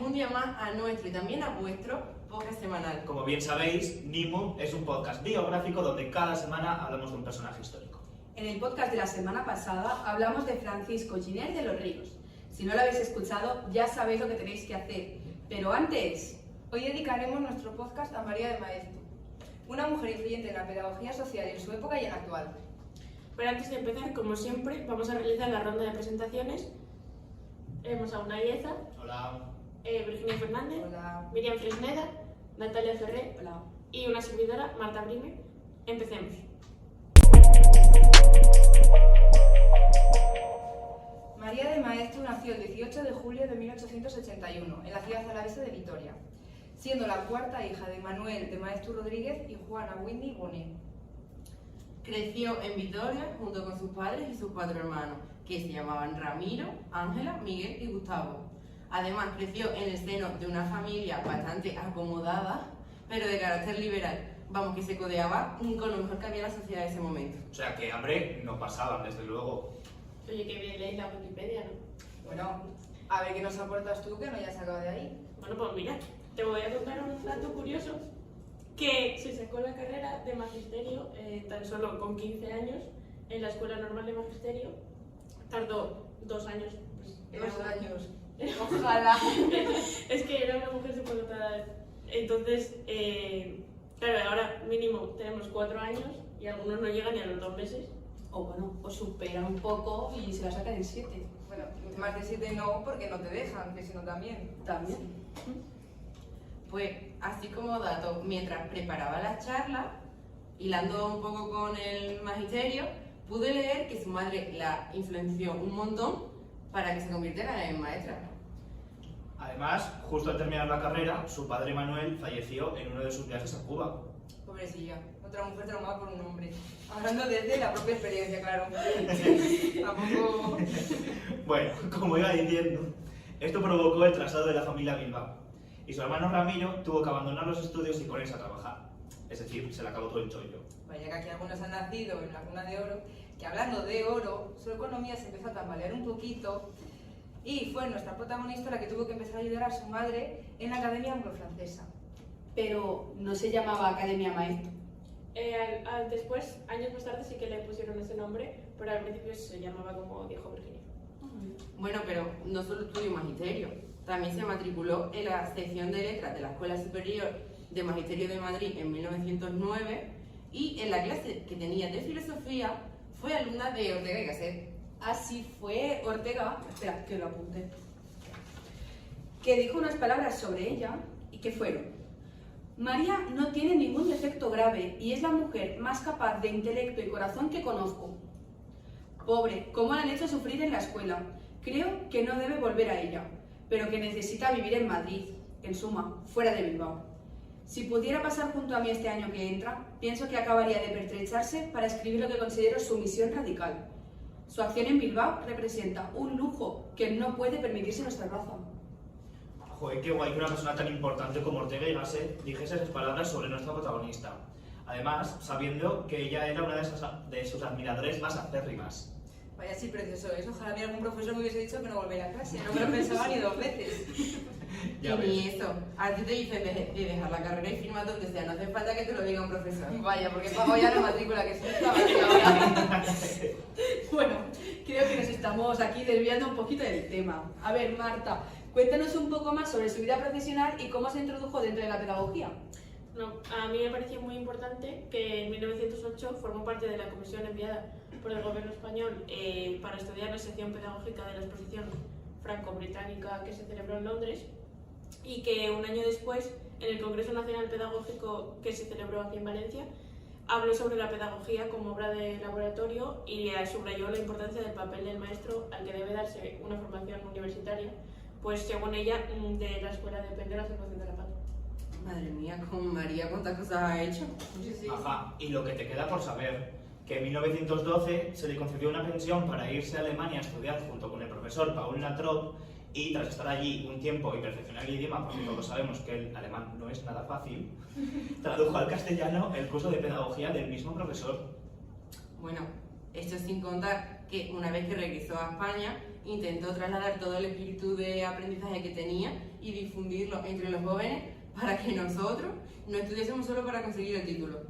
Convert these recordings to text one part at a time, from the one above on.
un día más a nuestro y también a vuestro podcast semanal. Como bien sabéis, Nimu es un podcast biográfico donde cada semana hablamos de un personaje histórico. En el podcast de la semana pasada hablamos de Francisco Giner de los Ríos. Si no lo habéis escuchado, ya sabéis lo que tenéis que hacer. Pero antes, hoy dedicaremos nuestro podcast a María de Maeztu, una mujer influyente en la pedagogía social en su época y en la actual. Pero antes de empezar, como siempre, vamos a realizar la ronda de presentaciones. Tenemos a Unai Eza, Hola. Virginia Fernández, Hola. Miriam Fresneda, Natalia Ferrer hola. y una servidora, Marta Brime. Empecemos. María de Maeztu nació el 18 de julio de 1881 en la ciudad alavesa de Vitoria, siendo la cuarta hija de Manuel de Maeztu Rodríguez y Juana Whitney Bonet. Creció en Vitoria junto con sus padres y sus 4 hermanos, que se llamaban Ramiro, Ángela, Miguel y Gustavo. Además, creció en el seno de una familia bastante acomodada, pero de carácter liberal. Vamos, que se codeaba con lo mejor que había en la sociedad de ese momento. O sea que hambre no pasaban, desde luego. Oye, que bien leéis la Wikipedia, ¿no? Bueno, a ver qué nos aportas tú que no hayas sacado de ahí. Bueno, pues mira, te voy a contar un dato curioso, que se sacó la carrera de magisterio tan solo con 15 años en la Escuela Normal de Magisterio. Tardó 2 años. Pues, 2 años. Ojalá. Es que era una mujer superdotada. Entonces, claro, ahora mínimo tenemos 4 años y algunos no llegan ni a los 2 meses. O bueno, os superan un poco y se la sacan en 7. Bueno, más de 7 no, porque no te dejan, que si no también. También. Pues, así como dato, mientras preparaba la charla, hilando un poco con el magisterio, pude leer que su madre la influenció un montón para que se convirtiera en maestra. Además, justo al terminar la carrera, su padre Manuel falleció en uno de sus viajes a Cuba. Pobrecilla, otra mujer traumada por un hombre. Hablando desde la propia experiencia, claro. Tampoco... Bueno, como iba diciendo, esto provocó el traslado de la familia a Bilbao. Y su hermano Ramiro tuvo que abandonar los estudios y ponerse a trabajar. Es decir, se le acabó todo el chollo. Vaya que aquí algunos han nacido en la cuna de oro, que hablando de oro, su economía se empezó a tambalear un poquito y fue nuestra protagonista la que tuvo que empezar a ayudar a su madre en la Academia Anglo-Francesa. Pero no se llamaba Academia Maeztu. Después, años más tarde, sí que le pusieron ese nombre, pero al principio se llamaba como dijo Virginia. Bueno, pero no solo estudió magisterio, también se matriculó en la sección de letras de la Escuela Superior de Magisterio de Madrid en 1909 y en la clase que tenía de filosofía fue alumna de Ortega y Gasset. Así fue Ortega, espera, que lo apunte, que dijo unas palabras sobre ella y que fueron: María no tiene ningún defecto grave y es la mujer más capaz de intelecto y corazón que conozco. Pobre, cómo la han hecho sufrir en la escuela. Creo que no debe volver a ella, pero que necesita vivir en Madrid, en suma, fuera de Bilbao. Si pudiera pasar junto a mí este año que entra, pienso que acabaría de pertrecharse para escribir lo que considero su misión radical. Su acción en Bilbao representa un lujo que no puede permitirse nuestra raza. Joder, qué guay que una persona tan importante como Ortega y Gasset dijese esas palabras sobre nuestra protagonista. Además, sabiendo que ella era una de sus admiradores más acérrimas. Vaya, sí, precioso eso. Ojalá mi algún profesor me hubiese dicho que no volvería a clase. No me lo pensaba ni 2 veces. Ya Y ves. ni eso, a ti te dicen de dejar la carrera y firmar donde sea, no hace falta que te lo diga un profesor. Vaya, porque pago ya la matrícula, que se estaba ahora. Bueno, creo que nos estamos aquí desviando un poquito del tema. A ver, Marta, cuéntanos un poco más sobre su vida profesional y cómo se introdujo dentro de la pedagogía. No, a mí me pareció muy importante que en 1908 formó parte de la comisión enviada por el gobierno español para estudiar la sección pedagógica de la exposición franco-británica que se celebró en Londres y que un año después, en el Congreso Nacional Pedagógico que se celebró aquí en Valencia, habló sobre la pedagogía como obra de laboratorio y subrayó la importancia del papel del maestro al que debe darse una formación universitaria, pues según ella, de la escuela depende la salvación de la patria. Madre mía, con María, ¿cuántas cosas ha hecho? Sí, sí. Ajá, y lo que te queda por saber, que en 1912 se le concedió una pensión para irse a Alemania a estudiar junto con el profesor Paul Latrobe y tras estar allí un tiempo y perfeccionar el idioma, porque todos sabemos que el alemán no es nada fácil, tradujo al castellano el curso de pedagogía del mismo profesor. Bueno, esto sin contar que una vez que regresó a España, intentó trasladar todo el espíritu de aprendizaje que tenía y difundirlo entre los jóvenes para que nosotros no estudiásemos solo para conseguir el título.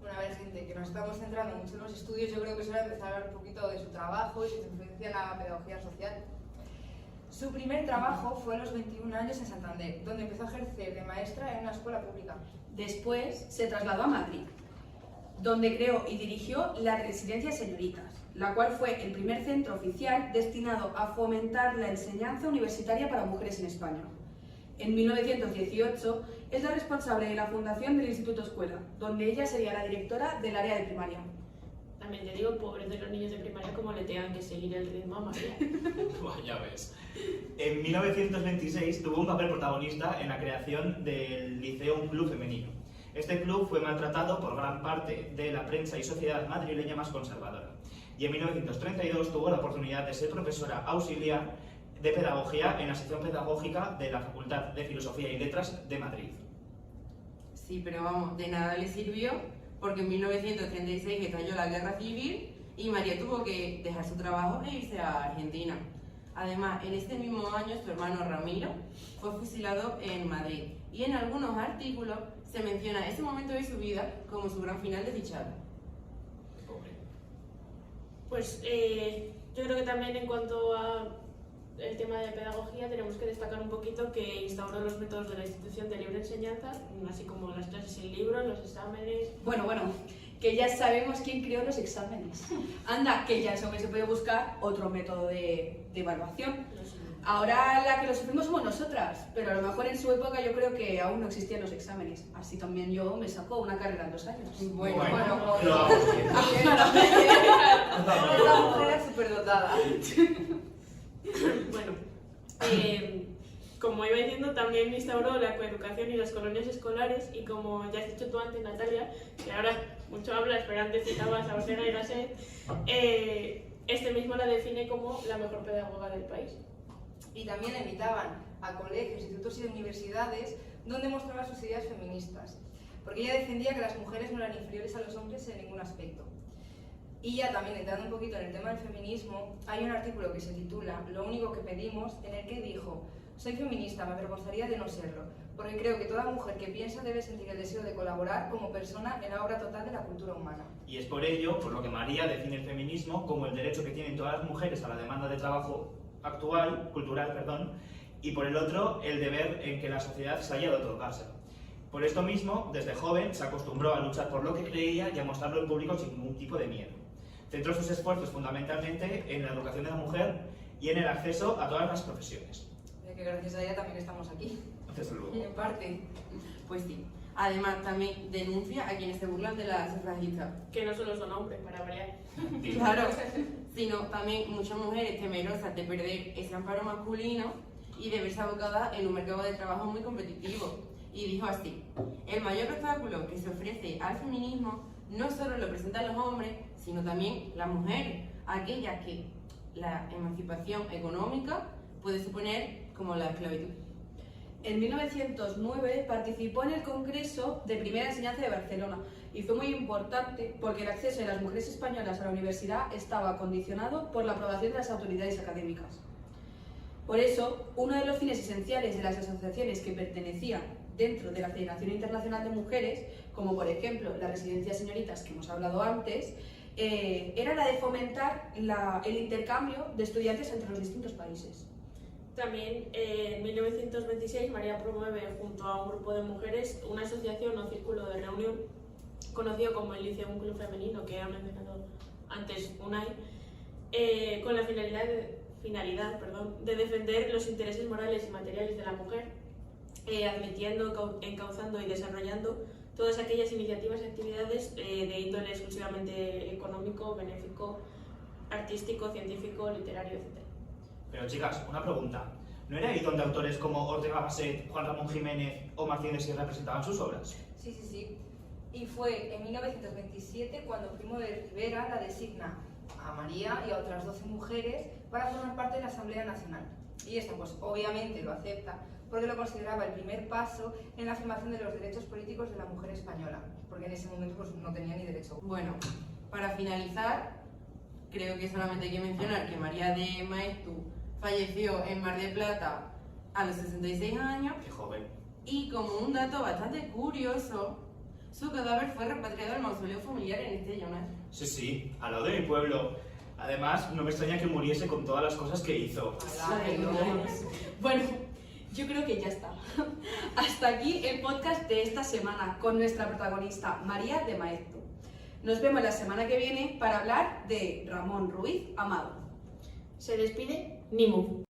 Bueno, a ver, gente, que nos estamos centrando mucho en los estudios, yo creo que es hora de empezar a hablar un poquito de su trabajo y su influencia en la pedagogía social. Su primer trabajo fue a los 21 años en Santander, donde empezó a ejercer de maestra en una escuela pública. Después se trasladó a Madrid, donde creó y dirigió la Residencia Señoritas, la cual fue el primer centro oficial destinado a fomentar la enseñanza universitaria para mujeres en España. En 1918 es la responsable de la fundación del Instituto Escuela, donde ella sería la directora del área de primaria. También te digo, pobres de los niños de primaria, como le tengan que seguir el ritmo a María. Ya ves. En 1926 tuvo un papel protagonista en la creación del Liceo Un Club Femenino. Este club fue maltratado por gran parte de la prensa y sociedad madrileña más conservadora. Y en 1932 tuvo la oportunidad de ser profesora auxiliar de pedagogía en la sección pedagógica de la Facultad de Filosofía y Letras de Madrid. Sí, pero vamos, de nada le sirvió porque en 1936 estalló la guerra civil y María tuvo que dejar su trabajo e irse a Argentina. Además, en este mismo año su hermano Ramiro fue fusilado en Madrid y en algunos artículos se menciona ese momento de su vida como su gran final desdichado. Pobre. Pues yo creo que también en cuanto a el tema de pedagogía tenemos que destacar un poquito que instauró los métodos de la institución de libre enseñanza, así como las clases sin libros, los exámenes. Bueno, que ya sabemos quién creó los exámenes. Anda, que ya se puede buscar otro método de evaluación. Ahora la que lo sufrimos somos nosotras, pero a lo mejor en su época yo creo que aún no existían los exámenes. Así también yo me saco una carrera en 2 años. Bueno, lo vamos bien. Esta mujer es superdotada. Bueno, como iba diciendo, también instauró la coeducación y las colonias escolares y como ya has dicho tú antes, Natalia, que ahora mucho hablas, pero antes citabas a Ortega y Gasset, este mismo la define como la mejor pedagoga del país. Y también la invitaban a colegios, institutos y universidades donde mostraba sus ideas feministas, porque ella defendía que las mujeres no eran inferiores a los hombres en ningún aspecto. Y ya también entrando un poquito en el tema del feminismo, hay un artículo que se titula Lo único que pedimos, en el que dijo: soy feminista, me avergonzaría de no serlo, porque creo que toda mujer que piensa debe sentir el deseo de colaborar como persona en la obra total de la cultura humana. Y es por ello por lo que María define el feminismo como el derecho que tienen todas las mujeres a la demanda de trabajo cultural, y por el otro, el deber en que la sociedad se haya de otorgárselo. Por esto mismo, desde joven se acostumbró a luchar por lo que creía y a mostrarlo en público sin ningún tipo de miedo. Centró sus esfuerzos fundamentalmente en la educación de la mujer y en el acceso a todas las profesiones. Ya que gracias a ella también estamos aquí, Desde luego. en parte. Pues sí. Además, también denuncia a quienes se burlan de las sufragistas. Que no solo son hombres, para variar. Claro, sino también muchas mujeres temerosas de perder ese amparo masculino y de verse abocadas en un mercado de trabajo muy competitivo. Y dijo así: el mayor obstáculo que se ofrece al feminismo no solo lo presentan los hombres, sino también las mujeres, aquellas que la emancipación económica puede suponer como la esclavitud. En 1909 participó en el Congreso de Primera Enseñanza de Barcelona y fue muy importante porque el acceso de las mujeres españolas a la universidad estaba condicionado por la aprobación de las autoridades académicas. Por eso, uno de los fines esenciales de las asociaciones que pertenecían dentro de la Federación Internacional de Mujeres, como por ejemplo la Residencia Señoritas que hemos hablado antes, era la de fomentar el intercambio de estudiantes entre los distintos países. También en 1926 María promueve junto a un grupo de mujeres una asociación o círculo de reunión conocido como el Liceo Un Club Femenino, que ha mencionado antes Unai, con la finalidad de defender los intereses morales y materiales de la mujer, admitiendo, encauzando y desarrollando todas aquellas iniciativas y actividades de índole exclusivamente económico, benéfico, artístico, científico, literario, etc. Pero chicas, una pregunta. ¿No era ahí donde autores como Ortega Gasset, Juan Ramón Jiménez o Martínez Sierra presentaban sus obras? Sí. Y fue en 1927 cuando Primo de Rivera la designa a María y a otras 12 mujeres para formar parte de la Asamblea Nacional. Y esta, pues obviamente lo acepta porque lo consideraba el primer paso en la afirmación de los derechos políticos de la mujer española, porque en ese momento pues, no tenía ni derecho. Bueno, para finalizar, creo que solamente hay que mencionar que María de Maeztu falleció en Mar del Plata a los 66 años Qué joven. y, como un dato bastante curioso, su cadáver fue repatriado al mausoleo familiar en Estella. Sí, sí, al lado de mi pueblo. Además, no me extraña que muriese con todas las cosas que hizo. Bueno, yo creo que ya está. Hasta aquí el podcast de esta semana con nuestra protagonista, María de Maeztu. Nos vemos la semana que viene para hablar de Ramón Ruiz Amado. Se despide Nimu.